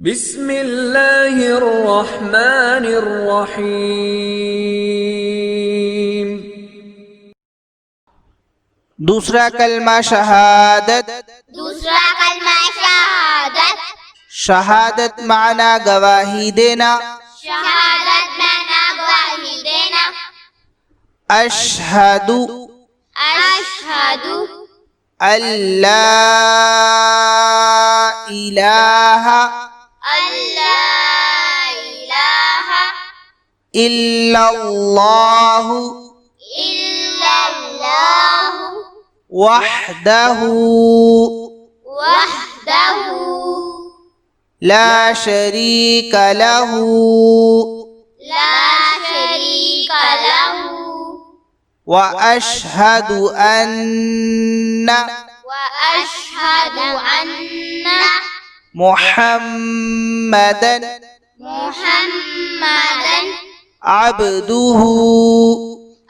بسم الله الرحمن الرحيم. दूसरा कलमा शहादत। दूसरा कलमा शहादत। शहादत माना गवाही देना। शहादत माना गवाही देना। अशहदु अशहदु अल्ला इलाहा अल्ला इलाहा इल्लल्लाहु इल्लल्लाहु वहदहु वहदहु ला शरीक लहु ला शरीक लहु व अशहदु अन्ना وأشهد أن मुहम्मदन محمدا अब्दुहु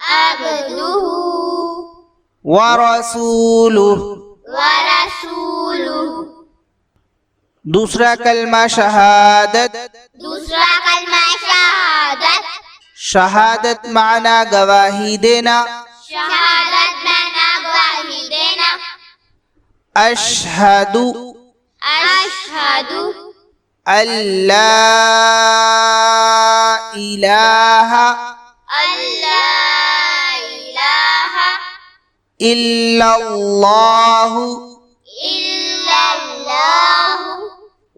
عبده व रसूलुहु। ورسوله। दूसरा कलमा शहादत। दूसरा कलमा शहादत। शहादत माना गवाही देना। शहादत माना गवाही देना। अशहदु अशहदु अल्ला इलाहा अल्ला इलाहा इल्लल्लाहु इल्लल्लाहु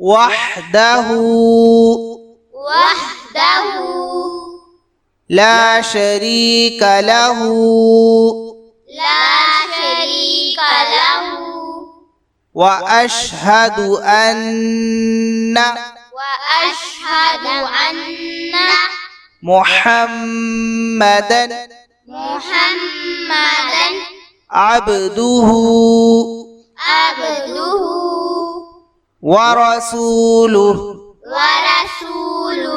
वहदहु वहदहु ला शरीक लहु ला शरीक लहु व अशहदु अन्ना وأشهد أن मुहम्मदन محمدا अब्दुहु عبده व रसूलुहु। ورسوله।